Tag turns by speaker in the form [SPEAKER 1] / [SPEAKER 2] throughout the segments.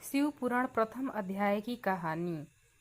[SPEAKER 1] शिव पुराण प्रथम अध्याय की कहानी।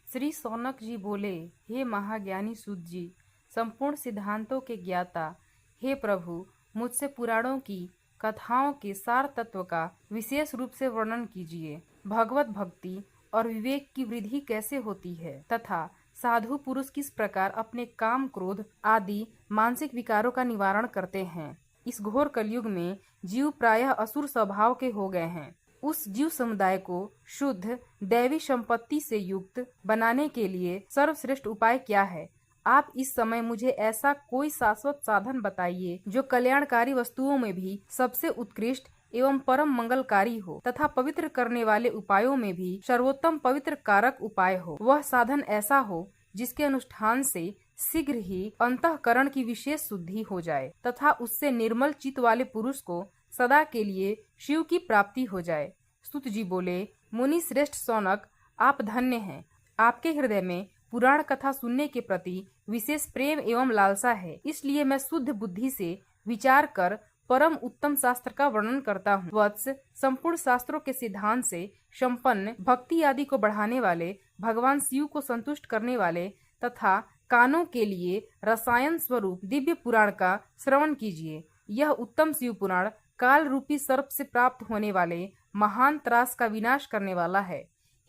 [SPEAKER 1] श्री सौनक जी बोले, हे महाज्ञानी सूत जी, संपूर्ण सिद्धांतों के ज्ञाता, हे प्रभु, मुझसे पुराणों की कथाओं के सार तत्व का विशेष रूप से वर्णन कीजिए। भगवत भक्ति और विवेक की वृद्धि कैसे होती है तथा साधु पुरुष किस प्रकार अपने काम, क्रोध आदि मानसिक विकारों का निवारण करते हैं। इस घोर कलयुग में जीव प्रायः असुर स्वभाव के हो गए हैं। उस जीव समुदाय को शुद्ध दैवी संपत्ति से युक्त बनाने के लिए सर्वश्रेष्ठ उपाय क्या है? आप इस समय मुझे ऐसा कोई शाश्वत साधन बताइए जो कल्याणकारी वस्तुओं में भी सबसे उत्कृष्ट एवं परम मंगलकारी हो तथा पवित्र करने वाले उपायों में भी सर्वोत्तम पवित्र कारक उपाय हो। वह साधन ऐसा हो जिसके अनुष्ठान से शीघ्र ही अंतःकरण की विशेष शुद्धि हो जाए तथा उससे निर्मल चित्त वाले पुरुष को सदा के लिए शिव की प्राप्ति हो जाए। सूत जी बोले, मुनि श्रेष्ठ सौनक, आप धन्य हैं। आपके हृदय में पुराण कथा सुनने के प्रति विशेष प्रेम एवं लालसा है, इसलिए मैं शुद्ध बुद्धि से विचार कर परम उत्तम शास्त्र का वर्णन करता हूँ। वत्स, संपूर्ण शास्त्रों के सिद्धांत से संपन्न, भक्ति आदि को बढ़ाने वाले, भगवान शिव को संतुष्ट करने वाले तथा कानों के लिए रसायन स्वरूप दिव्य पुराण का श्रवण कीजिए। यह उत्तम शिव पुराण काल रूपी सर्प से प्राप्त होने वाले महान त्रास का विनाश करने वाला है।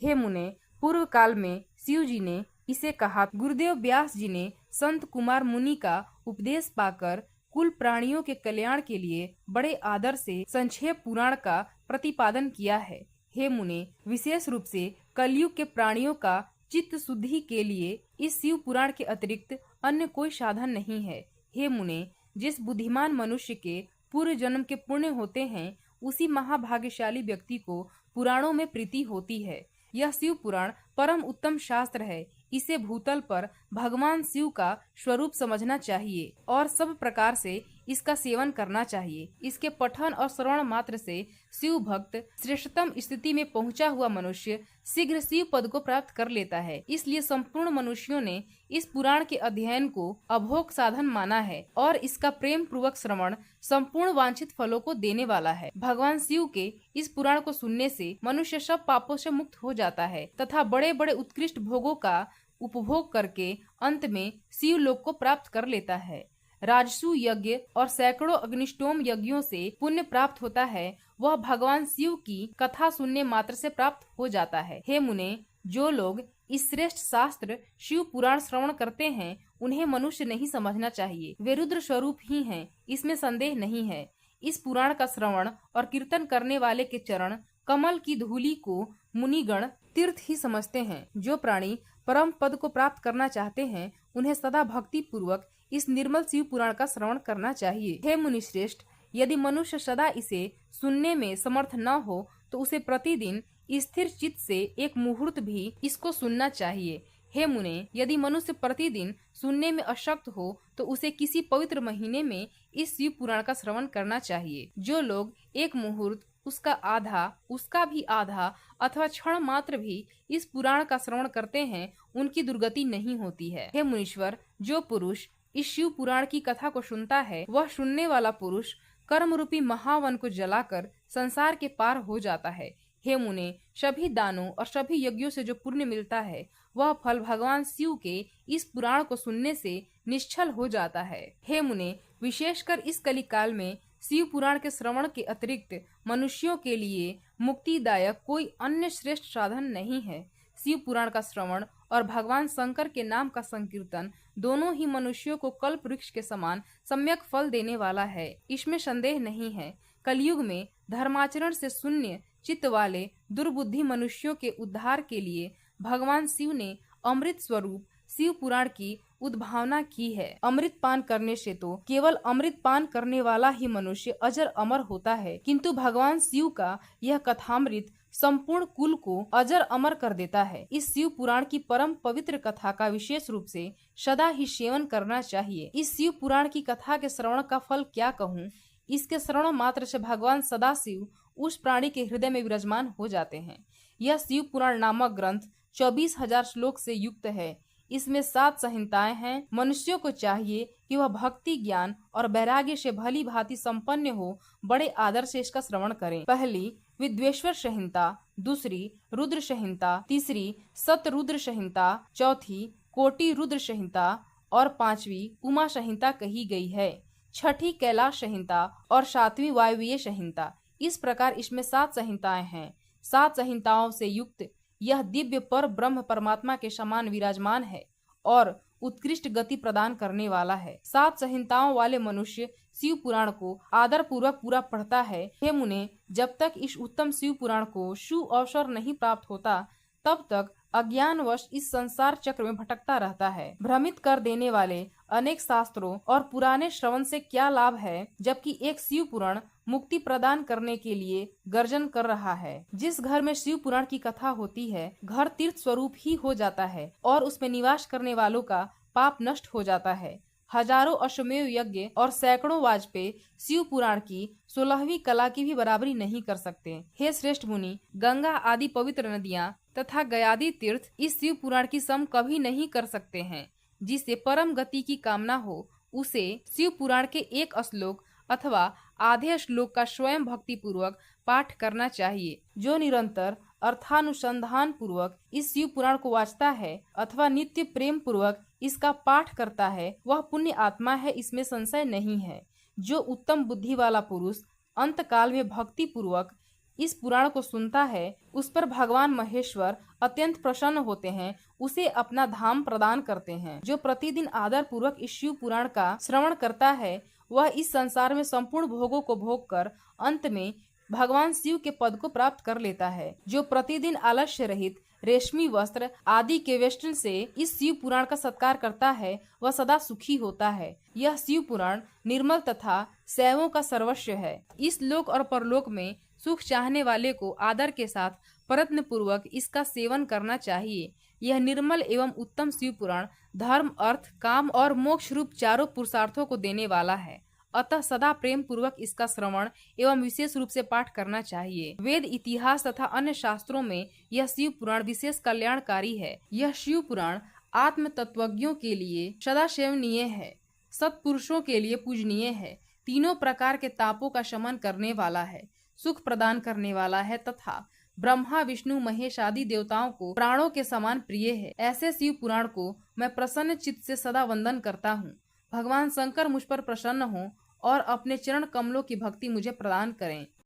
[SPEAKER 1] हे मुने, पूर्व काल में शिव जी ने इसे कहा। गुरुदेव व्यास जी ने संत कुमार मुनि का उपदेश पाकर कुल प्राणियों के कल्याण के लिए बड़े आदर से संक्षेप पुराण का प्रतिपादन किया है। हे मुने, विशेष रूप से कलयुग के प्राणियों का चित्त शुद्धि के लिए इस शिव पुराण के अतिरिक्त अन्य कोई साधन नहीं है। हे मुने, जिस बुद्धिमान मनुष्य के पूर्व जन्म के पुण्य होते हैं, उसी महाभाग्यशाली व्यक्ति को पुराणों में प्रीति होती है। यह शिव पुराण परम उत्तम शास्त्र है। इसे भूतल पर भगवान शिव का स्वरूप समझना चाहिए और सब प्रकार से इसका सेवन करना चाहिए। इसके पठन और श्रवण मात्र से शिव भक्त श्रेष्ठतम स्थिति में पहुंचा हुआ मनुष्य शीघ्र शिव पद को प्राप्त कर लेता है। इसलिए संपूर्ण मनुष्यों ने इस पुराण के अध्ययन को अभोग साधन माना है और इसका प्रेम पूर्वक श्रवण संपूर्ण वांछित फलों को देने वाला है। भगवान शिव के इस पुराण को सुनने से मनुष्य सब पापों से मुक्त हो जाता है तथा बड़े बड़े उत्कृष्ट भोगों का उपभोग करके अंत में शिव लोक को प्राप्त कर लेता है। राजसु यज्ञ और सैकड़ों अग्निष्टोम यज्ञों से पुण्य प्राप्त होता है, वह भगवान शिव की कथा सुनने मात्र से प्राप्त हो जाता है। हे मुने, जो लोग इस श्रेष्ठ शास्त्र शिव पुराण श्रवण करते हैं, उन्हें मनुष्य नहीं समझना चाहिए। वे रुद्र स्वरूप ही हैं, इसमें संदेह नहीं है। इस पुराण का श्रवण और कीर्तन करने वाले के चरण कमल की धूलि को मुनिगण तीर्थ ही समझते हैं। जो प्राणी परम पद को प्राप्त करना चाहते हैं, उन्हें सदा भक्ति पूर्वक इस निर्मल शिव पुराण का श्रवण करना चाहिए। हे मुनि श्रेष्ठ, यदि मनुष्य सदा इसे सुनने में समर्थ न हो तो उसे प्रतिदिन स्थिर चित्त से एक मुहूर्त भी इसको सुनना चाहिए। हे मुने, यदि मनुष्य प्रतिदिन सुनने में अशक्त हो तो उसे किसी पवित्र महीने में इस शिव पुराण का श्रवण करना चाहिए। जो लोग एक मुहूर्त, उसका आधा, उसका भी आधा अथवा क्षण मात्र भी इस पुराण का श्रवण करते हैं, उनकी दुर्गति नहीं होती है। हे मुनीश्वर, जो पुरुष इस शिव पुराण की कथा को सुनता है, वह सुनने वाला पुरुष कर्म रूपी महावन को जलाकर संसार के पार हो जाता है। हे मुने, सभी दानों और सभी यज्ञों से जो पुण्य मिलता है, वह फल भगवान शिव के इस पुराण को सुनने से निश्चल हो जाता है। हे मुने, विशेषकर इस कली काल में शिव पुराण के श्रवण के अतिरिक्त मनुष्यों के लिए मुक्तिदायक कोई अन्य श्रेष्ठ साधन नहीं है। शिव पुराण का श्रवण और भगवान शंकर के नाम का संकीर्तन दोनों ही मनुष्यों को कल्प वृक्ष के समान सम्यक फल देने वाला है, इसमें संदेह नहीं है। कलयुग में धर्माचरण से शून्य चित्त वाले दुर्बुद्धि मनुष्यों के उद्धार के लिए भगवान शिव ने अमृत स्वरूप शिव पुराण की उद्भावना की है। अमृत पान करने से तो केवल अमृत पान करने वाला ही मनुष्य अजर अमर होता है, किंतु भगवान शिव का यह कथामृत संपूर्ण कुल को अजर अमर कर देता है। इस शिव पुराण की परम पवित्र कथा का विशेष रूप से सदा ही सेवन करना चाहिए। इस शिव पुराण की कथा के श्रवण का फल क्या कहूँ। इसके श्रवण मात्र से भगवान सदाशिव उस प्राणी के हृदय में विराजमान हो जाते हैं। यह शिव पुराण नामक ग्रंथ 24,000 श्लोक से युक्त है। इसमें 7 संहिताएं हैं। मनुष्यों को चाहिए कि वह भक्ति, ज्ञान और वैराग्य से भली भांति संपन्न हो बड़े आदर से इसका श्रवण करें। पहली, विद्वेश्वर संहिता, दूसरी रुद्र संहिता, तीसरी सतरुद्र संहिता, चौथी कोटि रुद्र संहिता और पांचवी उमा संहिता कही गई है। छठी कैलाश संहिता और सातवीं वायवीय संहिता। इस प्रकार इसमें 7 संहिताएं हैं। 7 संहिताओं से युक्त यह दिव्य पर ब्रह्म परमात्मा के समान विराजमान है और उत्कृष्ट गति प्रदान करने वाला है। 7 संहिताओं वाले मनुष्य शिव पुराण को आदर पूर्वक पूरा पढ़ता है। हे मुने, जब तक इस उत्तम शिव पुराण को शुभ अवसर नहीं प्राप्त होता तब तक अज्ञानवश इस संसार चक्र में भटकता रहता है। भ्रमित कर देने वाले अनेक शास्त्रों और पुराने श्रवण से क्या लाभ है, जबकि एक शिव पुराण मुक्ति प्रदान करने के लिए गर्जन कर रहा है। जिस घर में शिव पुराण की कथा होती है, घर तीर्थ स्वरूप ही हो जाता है और उसमें निवास करने वालों का पाप नष्ट हो जाता है। हजारों अश्वमेव यज्ञ और सैकड़ों वाजपेयी शिव पुराण की 16वीं कला की भी बराबरी नहीं कर सकते। हे श्रेष्ठ मुनि, गंगा आदि पवित्र नदियाँ तथा गयादि तीर्थ इस शिव पुराण की सम कभी नहीं कर सकते हैं। जिसे परम गति की कामना हो उसे शिव पुराण के एक श्लोक अथवा आधे श्लोक का स्वयं भक्ति पूर्वक पाठ करना चाहिए। जो निरंतर अर्थानुसंधान पूर्वक इस शिव पुराण को वाचता है अथवा नित्य प्रेम पूर्वक इसका पाठ करता है, वह पुण्य आत्मा है, इसमें संशय नहीं है। जो उत्तम बुद्धि वाला पुरुष अंत काल में भक्ति पूर्वक इस पुराण को सुनता है, उस पर भगवान महेश्वर अत्यंत प्रसन्न होते हैं, उसे अपना धाम प्रदान करते हैं। जो प्रतिदिन आदर पूर्वक इस शिव पुराण का श्रवण करता है, वह इस संसार में संपूर्ण भोगों को भोग कर अंत में भगवान शिव के पद को प्राप्त कर लेता है। जो प्रतिदिन आलस्य रहित रेशमी वस्त्र आदि के वेष्टन से इस शिव पुराण का सत्कार करता है, वह सदा सुखी होता है। यह शिव पुराण निर्मल तथा शैवों का सर्वस्व है। इस लोक और परलोक में सुख चाहने वाले को आदर के साथ प्रयत्न पूर्वक इसका सेवन करना चाहिए। यह निर्मल एवं उत्तम शिव पुराण धर्म, अर्थ, काम और मोक्ष रूप चारों पुरुषार्थों को देने वाला है। अतः सदा प्रेम पूर्वक इसका श्रवण एवं विशेष रूप से पाठ करना चाहिए। वेद, इतिहास तथा अन्य शास्त्रों में यह शिव पुराण विशेष कल्याणकारी है। यह शिव पुराण आत्म तत्वज्ञों के लिए सदा सेवनीय है, सत्पुरुषों के लिए पूजनीय है, तीनों प्रकार के तापों का शमन करने वाला है, सुख प्रदान करने वाला है तथा ब्रह्मा, विष्णु, महेश आदि देवताओं को प्राणों के समान प्रिय है। ऐसे शिव पुराण को मैं प्रसन्न चित्त से सदा वंदन करता हूँ। भगवान शंकर मुझ पर प्रसन्न हों और अपने चरण कमलों की भक्ति मुझे प्रदान करें।